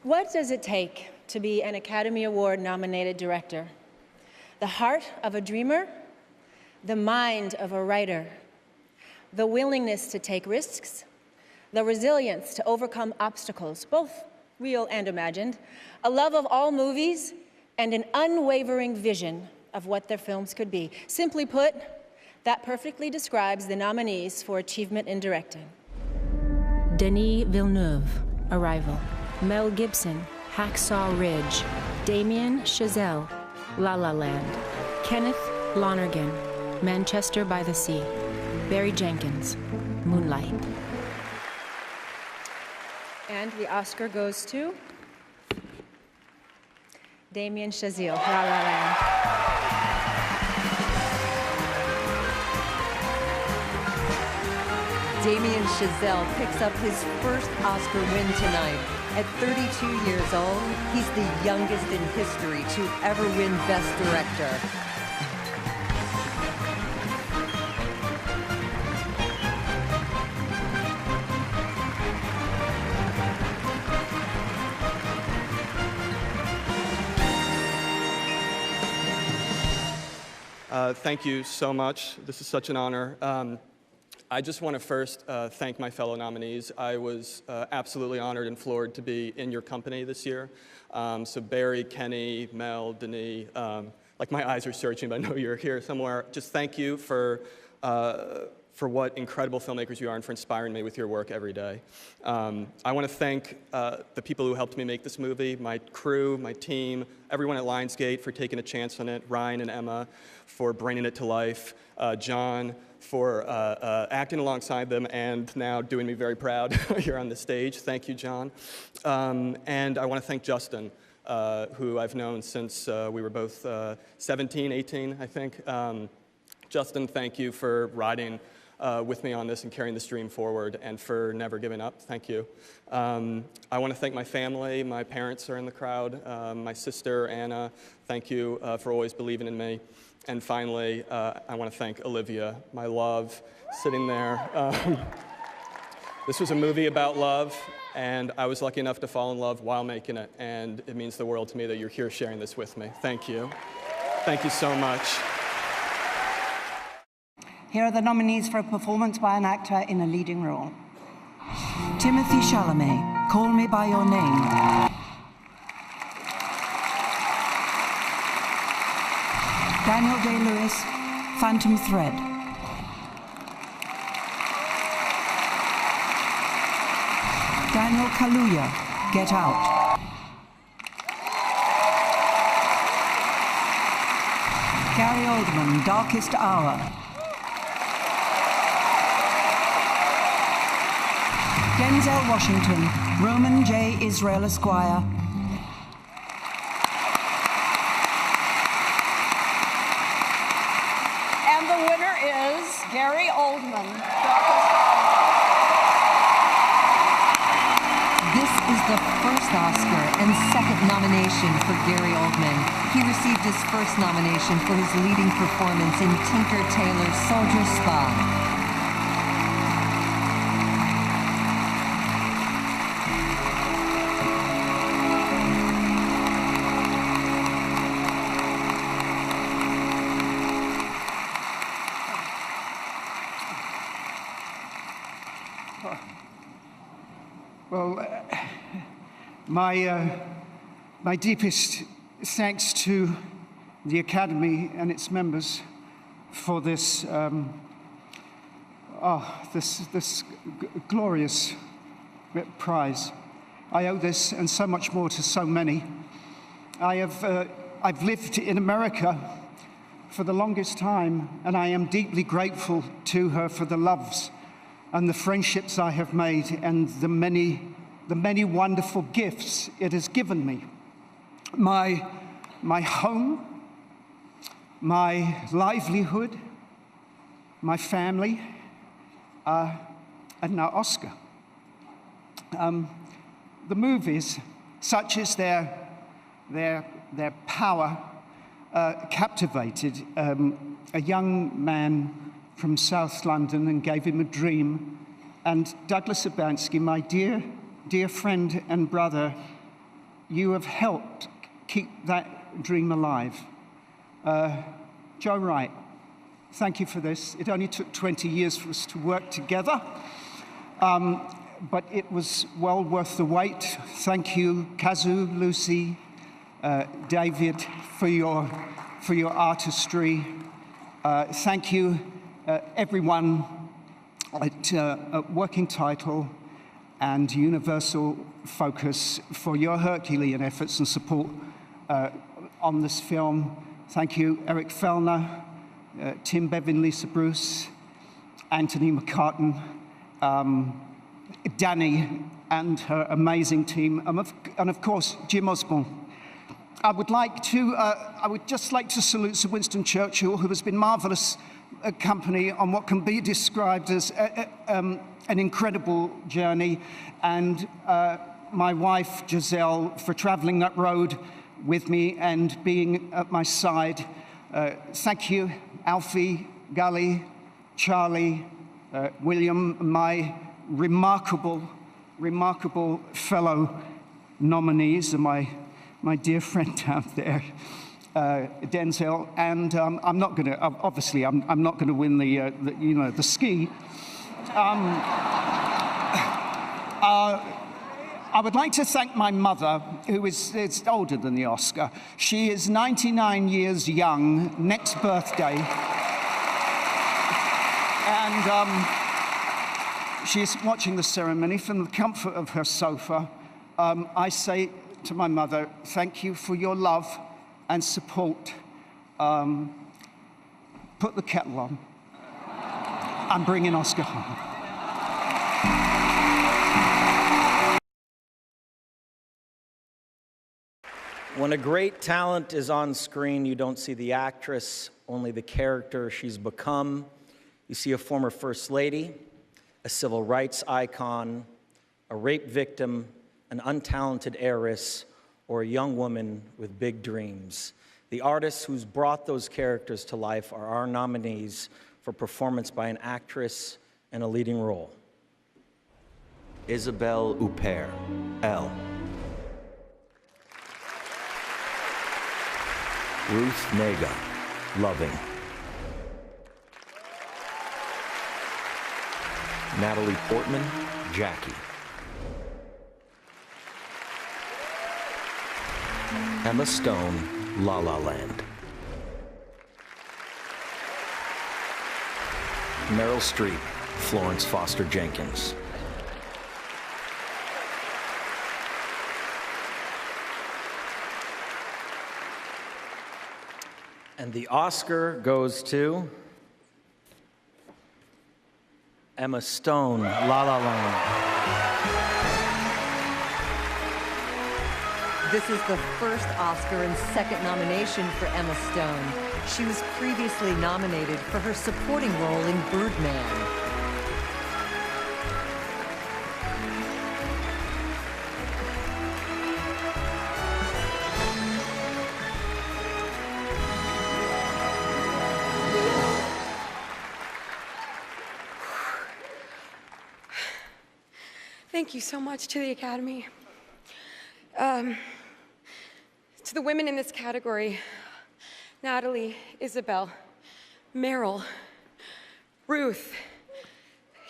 What does it take to be an Academy Award-nominated director? The heart of a dreamer, the mind of a writer, the willingness to take risks, the resilience to overcome obstacles, both real and imagined, a love of all movies, and an unwavering vision of what their films could be. Simply put, that perfectly describes the nominees for Achievement in Directing. Denis Villeneuve, Arrival. Mel Gibson, Hacksaw Ridge. Damien Chazelle, La La Land. Kenneth Lonergan, Manchester by the Sea. Barry Jenkins, Moonlight. And the Oscar goes to Damien Chazelle, La La Land. Damien Chazelle picks up his first Oscar win tonight. At 32 years old, he's the youngest in history to ever win Best Director. Thank you so much. This is such an honor. I just want to first thank my fellow nominees. I was absolutely honored and floored to be in your company this year. So Barry, Kenny, Mel, Denis, like my eyes are searching, but I know you're here somewhere. Just thank you for what incredible filmmakers you are and for inspiring me with your work every day. I want to thank the people who helped me make this movie, my crew, my team, everyone at Lionsgate for taking a chance on it, Ryan and Emma for bringing it to life, John for acting alongside them and now doing me very proud here on the stage. Thank you, John. And I want to thank Justin, who I've known since we were both 17, 18, I think. Justin, thank you for riding with me on this and carrying this dream forward and for never giving up. Thank you. I want to thank my family. My parents are in the crowd. My sister, Anna, thank you for always believing in me. And finally, I want to thank Olivia, my love, sitting there. This was a movie about love, and I was lucky enough to fall in love while making it, and it means the world to me that you're here sharing this with me. Thank you. Thank you so much. Here are the nominees for a performance by an actor in a leading role. Timothée Chalamet, Call Me By Your Name. Daniel Day-Lewis, Phantom Thread. Daniel Kaluuya, Get Out. Gary Oldman, Darkest Hour. Denzel Washington, Roman J. Israel Esquire. And the winner is Gary Oldman. This is the first Oscar and second nomination for Gary Oldman. He received his first nomination for his leading performance in Tinker Tailor Soldier Spy. Well, my deepest thanks to the Academy and its members for this this glorious prize. I owe this and so much more to so many. I've lived in America for the longest time, and I am deeply grateful to her for the loves and the friendships I have made and the many wonderful gifts it has given me. My home, my livelihood, my family, and now Oscar. The movies, such as their power, captivated a young man from South London and gave him a dream. And Douglas Urbanski, my dear friend and brother, you have helped keep that dream alive. Joe Wright, thank you for this. It only took 20 years for us to work together, but it was well worth the wait. Thank you, Kazu, Lucy, David, for your artistry. Thank you, everyone at Working Title and Universal Focus for your Herculean efforts and support on this film. Thank you, Eric Fellner, Tim Bevan, Lisa Bruce, Anthony McCartan, Danny and her amazing team, and of course, Jim Osborne. I would just like to salute Sir Winston Churchill, who has been marvelous company on what can be described as an incredible journey, and my wife, Giselle, for traveling that road with me and being at my side. Thank you, Alfie, Gully, Charlie, William, my remarkable fellow nominees, and my dear friend down there, Denzel. And I'm not going to, obviously, I'm not going to win the ski. I would like to thank my mother, who is older than the Oscar. She is 99 years young, next birthday. And she's watching the ceremony from the comfort of her sofa. I say to my mother, thank you for your love and support. Put the kettle on. I'm bringing Oscar home. When a great talent is on screen, you don't see the actress, only the character she's become. You see a former First Lady, a civil rights icon, a rape victim, an untalented heiress, or a young woman with big dreams. The artists who's brought those characters to life are our nominees for performance by an actress in a leading role. Isabelle Huppert, Elle. Ruth Negga, Loving. Natalie Portman, Jackie. Emma Stone, La La Land. Meryl Streep, Florence Foster Jenkins. And the Oscar goes to Emma Stone, La La Land. This is the first Oscar and second nomination for Emma Stone. She was previously nominated for her supporting role in Birdman. Thank you so much to the Academy. To the women in this category, Natalie, Isabelle, Meryl, Ruth,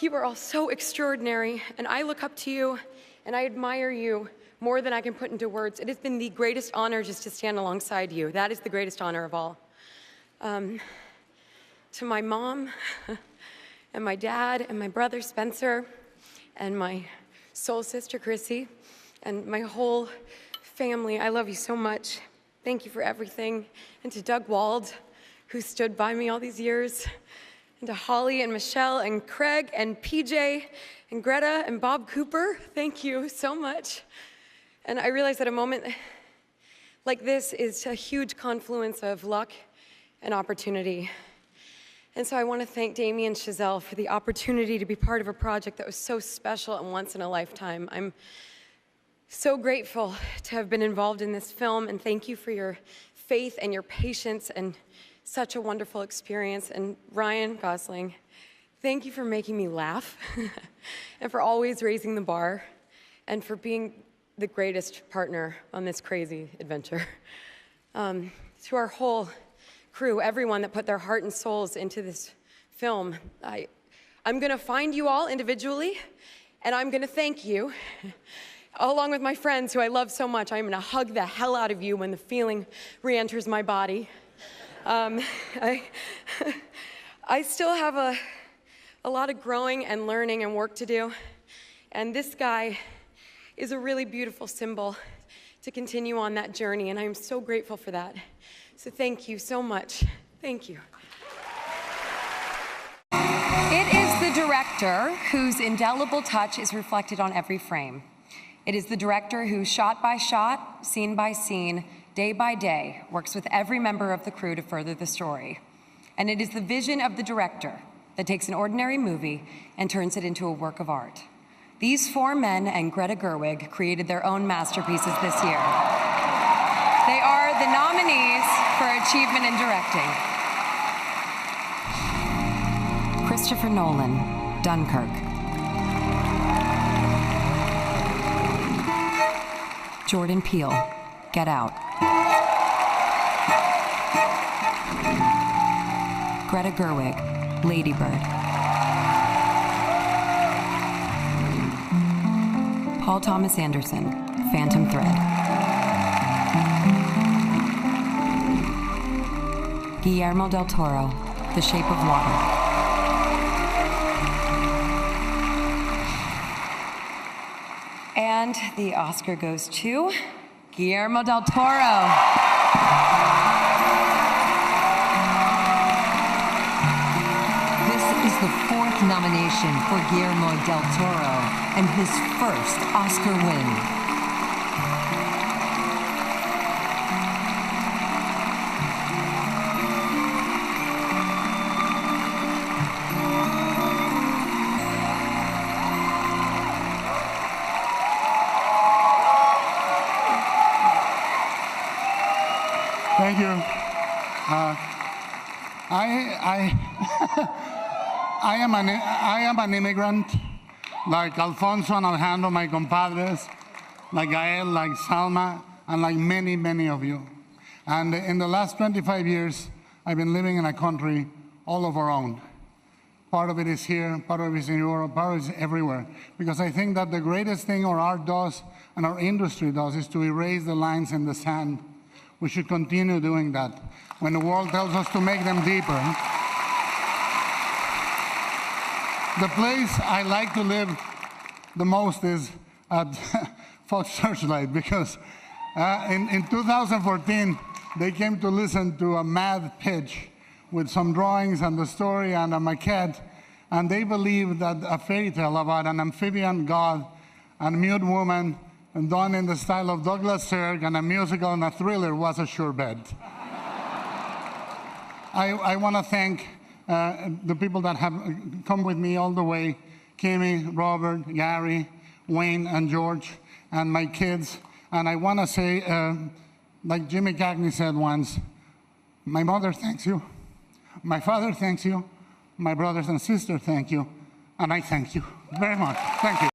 you are all so extraordinary, and I look up to you, and I admire you more than I can put into words. It has been the greatest honor just to stand alongside you. That is the greatest honor of all. To my mom, and my dad, and my brother Spencer, and my soul sister Chrissy, and my whole family, I love you so much. Thank you for everything. And to Doug Wald, who stood by me all these years, and to Holly and Michelle and Craig and PJ and Greta and Bob Cooper, thank you so much. And I realize that a moment like this is a huge confluence of luck and opportunity. And so I want to thank Damien Chazelle for the opportunity to be part of a project that was so special and once in a lifetime. I'm so grateful to have been involved in this film, and thank you for your faith and your patience and such a wonderful experience. And Ryan Gosling, thank you for making me laugh and for always raising the bar and for being the greatest partner on this crazy adventure. To our whole crew, everyone that put their heart and souls into this film, I'm gonna find you all individually, and I'm gonna thank you, along with my friends who I love so much. I'm gonna hug the hell out of you when the feeling re-enters my body. I still have a lot of growing and learning and work to do, and this guy is a really beautiful symbol to continue on that journey, and I'm so grateful for that. So thank you so much. Thank you. It is the director whose indelible touch is reflected on every frame. It is the director who, shot by shot, scene by scene, day by day, works with every member of the crew to further the story. And it is the vision of the director that takes an ordinary movie and turns it into a work of art. These four men and Greta Gerwig created their own masterpieces this year. They are the nominees for Achievement in Directing. Christopher Nolan, Dunkirk. Jordan Peele, Get Out. Greta Gerwig, Lady Bird. Paul Thomas Anderson, Phantom Thread. Guillermo del Toro, The Shape of Water. And the Oscar goes to Guillermo del Toro. This is the fourth nomination for Guillermo del Toro and his first Oscar win. Thank you. I am an immigrant, like Alfonso and Alejandro, my compadres, like Gael, like Salma, and like many, many of you. And in the last 25 years, I've been living in a country all of our own. Part of it is here, part of it is in Europe, part of it is everywhere. Because I think that the greatest thing our art does and our industry does is to erase the lines in the sand. We should continue doing that. When the world tells us to make them deeper. The place I like to live the most is at Fox Searchlight, because in 2014, they came to listen to a mad pitch with some drawings and the story and a maquette, and they believed that a fairy tale about an amphibian god and a mute woman and done in the style of Douglas Sirk and a musical and a thriller was a sure bet. I want to thank the people that have come with me all the way, Kimmy, Robert, Gary, Wayne, and George, and my kids. And I want to say, like Jimmy Cagney said once, my mother thanks you, my father thanks you, my brothers and sisters thank you, and I thank you very much. Thank you.